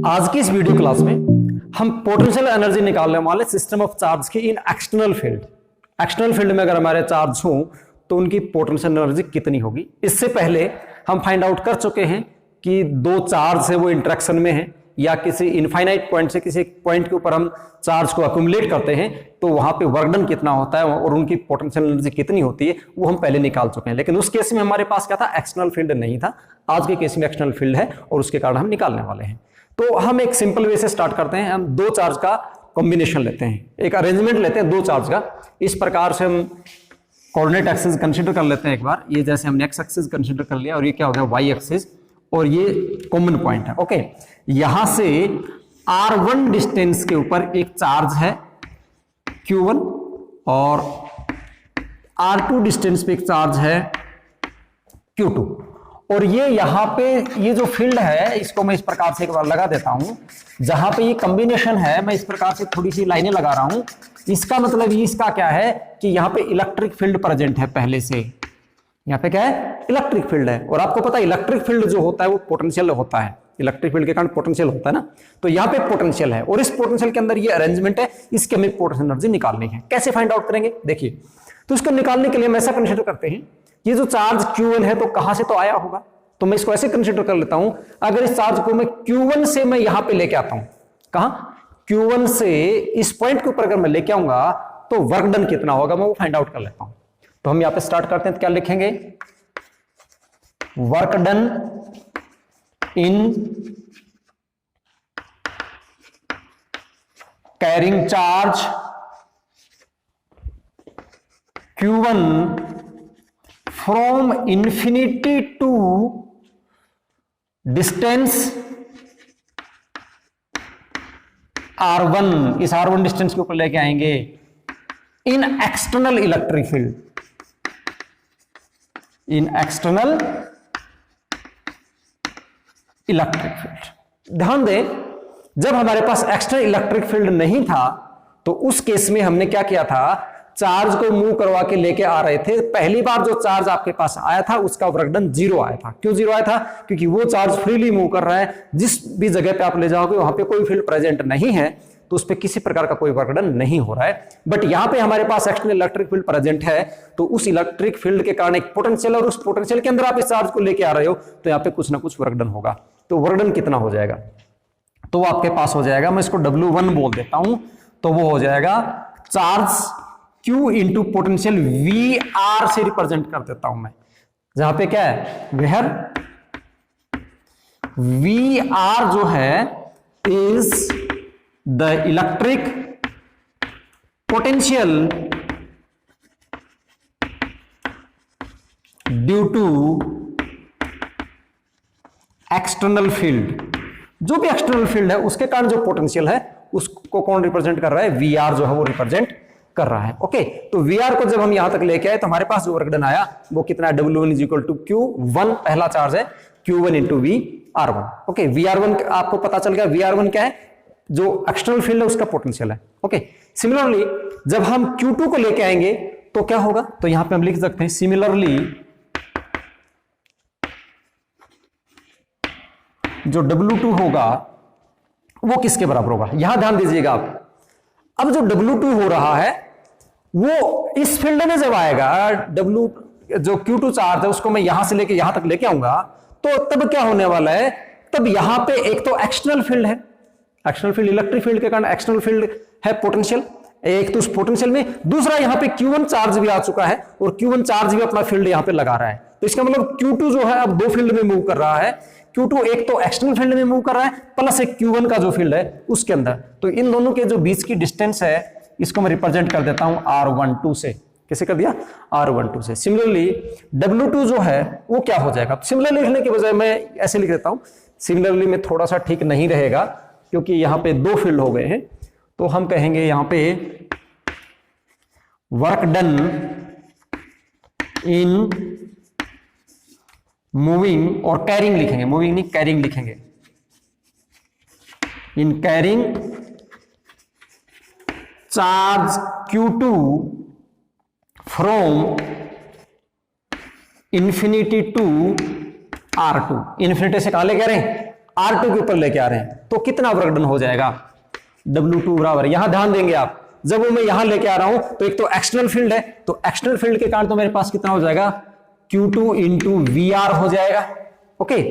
आज की इस वीडियो क्लास में हम पोटेंशियल एनर्जी निकालने वाले सिस्टम ऑफ चार्ज की इन एक्सटर्नल फील्ड में अगर हमारे चार्ज हो तो उनकी पोटेंशियल एनर्जी कितनी होगी। इससे पहले हम फाइंड आउट कर चुके हैं कि दो चार्ज है वो इंटरेक्शन में है या किसी इनफाइनाइट पॉइंट से किसी पॉइंट के ऊपर हम चार्ज को अक्यूमुलेट करते हैं तो वहां पे वर्क डन कितना होता है और उनकी पोटेंशियल एनर्जी कितनी होती है वो हम पहले निकाल चुके हैं। लेकिन उस केस में हमारे पास क्या था, एक्सटर्नल फील्ड नहीं था। आज के केस में एक्सटर्नल फील्ड है और उसके कारण हम निकालने वाले हैं। तो हम एक सिंपल वे से स्टार्ट करते हैं। हम दो चार्ज का कॉम्बिनेशन लेते हैं, एक अरेंजमेंट लेते हैं दो चार्ज का। इस प्रकार से हम कोऑर्डिनेट एक्सिस कंसीडर कर लेते हैं। एक बार ये जैसे हमने एक्स एक्सिस कंसीडर कर लिया और ये क्या हो गया वाई एक्सिस और ये कॉमन पॉइंट है। ओके, यहां से r1 डिस्टेंस के ऊपर एक चार्ज है q1 और r2 डिस्टेंस पे एक चार्ज है q2 और ये यहां पे ये जो फील्ड है इसको मैं इस प्रकार से एक बार लगा देता हूं। जहां पे ये कॉम्बिनेशन है मैं इस प्रकार से थोड़ी सी लाइनें लगा रहा हूं। इसका मतलब इसका क्या है कि यहां पे इलेक्ट्रिक फील्ड प्रेजेंट है पहले से। यहां पे क्या है, इलेक्ट्रिक फील्ड है और आपको पता है इलेक्ट्रिक फील्ड जो होता है वो पोटेंशियल होता है। इलेक्ट्रिक फील्ड के कारण पोटेंशियल होता है ना, तो यहां पे पोटेंशियल है और इस पोटेंशियल के अंदर ये अरेंजमेंट है। इसके हमें पोटेंशियल एनर्जी निकालनी है। कैसे फाइंड आउट करेंगे देखिए। तो इसको निकालने के लिए हम ऐसा कंसीडर करते हैं, ये जो चार्ज Q1 है तो कहां से तो आया होगा, तो मैं इसको ऐसे कंसीडर कर लेता हूं। अगर इस चार्ज को मैं Q1 से मैं यहां पे लेके आता हूं, कहां Q1 से इस पॉइंट के ऊपर अगर मैं लेके आऊंगा तो वर्क डन कितना होगा मैं वो फाइंड आउट कर लेता हूं। तो हम यहां पे स्टार्ट करते हैं, तो क्या लिखेंगे, work done in carrying charge Q1 from infinity to distance R1, इस R1 डिस्टेंस के ऊपर लेके आएंगे in external electric field, in external electric field. ध्यान दें, जब हमारे पास एक्सटर्नल इलेक्ट्रिक फील्ड नहीं था तो उस केस में हमने क्या किया था, चार्ज को मूव करवा के लेके आ रहे थे। पहली बार जो चार्ज आपके पास आया था उसका वर्क डन 0 आया था। क्यों 0 आया था, क्योंकि वो चार्ज फ्रीली मूव कर रहा है। जिस भी जगह पे आप ले जाओगे वहां पे कोई फील्ड प्रेजेंट नहीं है तो उस पर किसी प्रकार का कोई वर्क डन नहीं हो रहा है। बट यहां पे हमारे पास एक्सटर्नल इलेक्ट्रिक फील्ड प्रेजेंट है तो उस इलेक्ट्रिक फील्ड के कारण एक पोटेंशियल और उस पोटेंशियल के अंदर आप इस चार्ज को लेके आ रहे हो तो यहाँ पे कुछ ना कुछ वर्क डन होगा। तो वर्क डन कितना हो जाएगा, तो आपके पास हो जाएगा, मैं इसको W1 बोल देता हूं, तो वो हो जाएगा charge Q into potential VR से रिप्रेजेंट कर देता हूं मैं, जहां पे क्या है, वेयर VR जो है is the electric potential due to external field. जो भी एक्सटर्नल फील्ड है उसके कारण जो पोटेंशियल है उसको कौन रिप्रेजेंट कर रहा है, VR जो है वो रिप्रेजेंट कर रहा है। ओके, तो VR को जब हम यहां तक लेके आए तो हमारे पास जो वर्क डन आया वो कितना है, W1 is equal to Q1, पहला चार्ज है Q1 into VR1। Okay, VR1 आपको पता चल गया, VR1 क्या है, जो एक्सटर्नल फील्ड है उसका पोटेंशियल है। ओके, सिमिलरली जब हम Q2 को लेके आएंगे तो क्या होगा, तो यहां पे हम लिख सकते हैं सिमिलरली जो W2 होगा वो किसके बराबर होगा। यहां ध्यान दीजिएगा आप, अब जो W2 हो रहा है वो इस फील्ड में जब आएगा, W जो Q2 चार्ज है उसको मैं यहां से लेके यहां तक लेके आऊंगा तो तब क्या होने वाला है, तब यहां पे एक तो एक्सटर्नल फील्ड है, एक्सटर्नल फील्ड इलेक्ट्रिक फील्ड के कारण एक्सटर्नल फील्ड है पोटेंशियल, एक तो उस पोटेंशियल में, दूसरा यहां पे Q1 चार्ज भी आ चुका है और Q1 चार्ज भी अपना फील्ड यहां पे लगा रहा है। तो इसका मतलब Q2 जो है अब दो फील्ड में मूव कर रहा है। Q2 एक तो एक्सटर्नल फील्ड में मूव कर रहा है प्लस एक Q1 का जो फील्ड है उसके अंदर। तो इन दोनों के जो बीच की डिस्टेंस है इसको मैं रिप्रेजेंट कर देता हूं R12 से। कैसे कर दिया, R12 से। सिमिलरली W2 जो है वो क्या हो जाएगा, सिमिलरली लिखने के बजाय मैं ऐसे लिख देता हूं, सिमिलरली में थोड़ा सा ठीक नहीं रहेगा क्योंकि यहां पे दो फील्ड हो गए हैं। तो हम कहेंगे यहां पे वर्क डन इन मूविंग, और कैरिंग लिखेंगे, मूविंग नहीं कैरिंग लिखेंगे, in carrying charge Q2 from infinity to R2। Infinity से कहां ले कह रहे हैं, R2 के ऊपर लेके आ रहे हैं, तो कितना वर्क डन हो जाएगा? W2 बराबर, यहां ध्यान देंगे आप, जब वो मैं यहां लेके आ रहा हूं तो एक तो एक्सटर्नल फील्ड है, तो एक्सटर्नल फील्ड के कारण तो मेरे पास कितना हो जाएगा? Q2 इंटू VR हो जाएगा। ओके,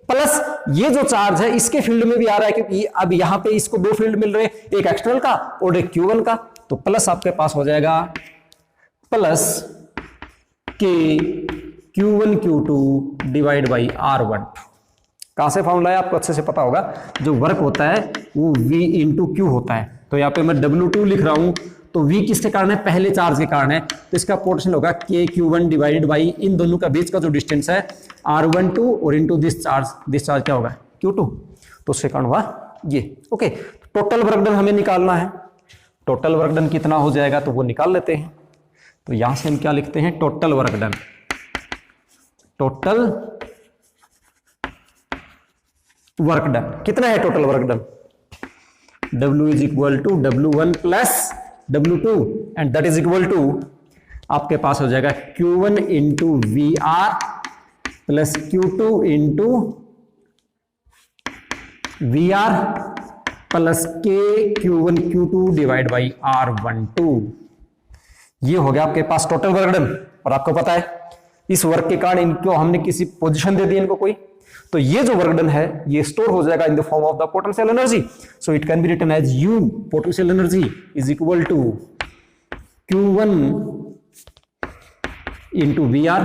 प्लस ये जो चार्ज है इसके फील्ड में भी आ रहा है, क्योंकि अब यहां पे इसको दो फील्ड मिल रहे हैं, एक एक्सटर्नल का और एक Q1 का, तो प्लस आपके पास हो जाएगा plus K Q1 Q2 divide by R1। कहां से फॉर्मूला है आपको अच्छे से पता होगा, जो वर्क होता है वो V इंटू क्यू होता है। तो यहाँ पे मैं W2 लिख रहा हूं, तो V किसके कारण है? पहले चार्ज के कारण है, तो इसका पोटेंशियल होगा K Q1 डिवाइडेड बाई इन दोनों का बीच का जो डिस्टेंस है R12 और इंटू दिस चार्ज क्या होगा? Q2, तो उसके कारण हुआ ये। ओके, टोटल वर्क डन हमें निकालना है, टोटल वर्क डन कितना हो जाएगा तो वो निकाल लेते हैं। तो यहां से हम क्या लिखते हैं? Total work done, total work done कितना है? Total work done W is equal to W1 plus W2 and that is equal to आपके पास हो जाएगा Q1 into VR plus Q2 into VR plus K Q1 Q2 divide by R12। ये हो गया आपके पास टोटल वर्क डन। और आपको पता है इस वर्क के कारण इनको हमने किसी पोजीशन दे दी इनको कोई, तो ये जो वर्क डन है ये स्टोर हो जाएगा in the form of the potential energy. So it can be written as U potential energy is equal to Q1 into VR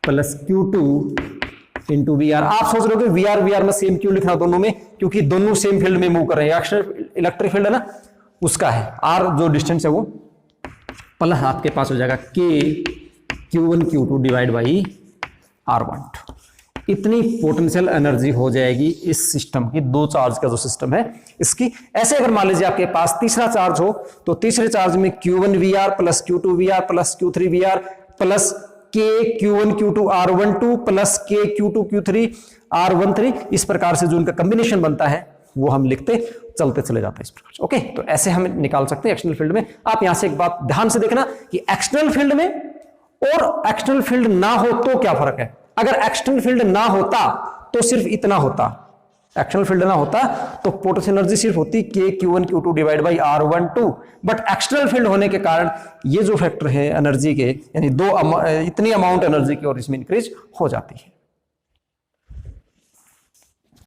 plus Q2 into VR। आप सोच रहे हो कि VR में सेम क्यों लिखना दोनों में? क्योंकि दोनों सेम फील्ड में मूव कर रहे हैं, एक्सटर्नल इलेक्ट्रिक फील्ड है ना, उसका है R जो डिस्टेंस है वो, प्लस आपके पास हो जाएगा K Q1 Q2 divide by R12। इतनी पोटेंशियल एनर्जी हो जाएगी इस सिस्टम की, दो चार्ज का जो सिस्टम है इसकी। ऐसे अगर मान लीजिए आपके पास तीसरा चार्ज हो, तो तीसरे चार्ज में Q1 VR plus Q2 VR plus Q3 VR plus K Q1 Q2 R12 plus K Q2 Q3 R13, इस प्रकार से जो उनका कॉम्बिनेशन बनता है वो हम लिखते चलते चले जाते हैं इस प्रकार से। ओके, तो ऐसे हम निकाल सकते हैं एक्सटर्नल फील्ड में। आप यहां से एक बात ध्यान से देखना कि एक्सटर्नल फील्ड में और एक्सटर्नल फील्ड ना हो तो क्या फर्क है। अगर एक्सटर्नल फील्ड ना होता तो सिर्फ इतना होता, एक्सटर्नल फील्ड ना होता तो पोटेंशियल एनर्जी सिर्फ होती K Q1 Q2 divide by R12। But external field होने के कारण ये जो फैक्टर है एनर्जी के, यानी इतनी अमाउंट एनर्जी की और इसमें इंक्रीज हो जाती है।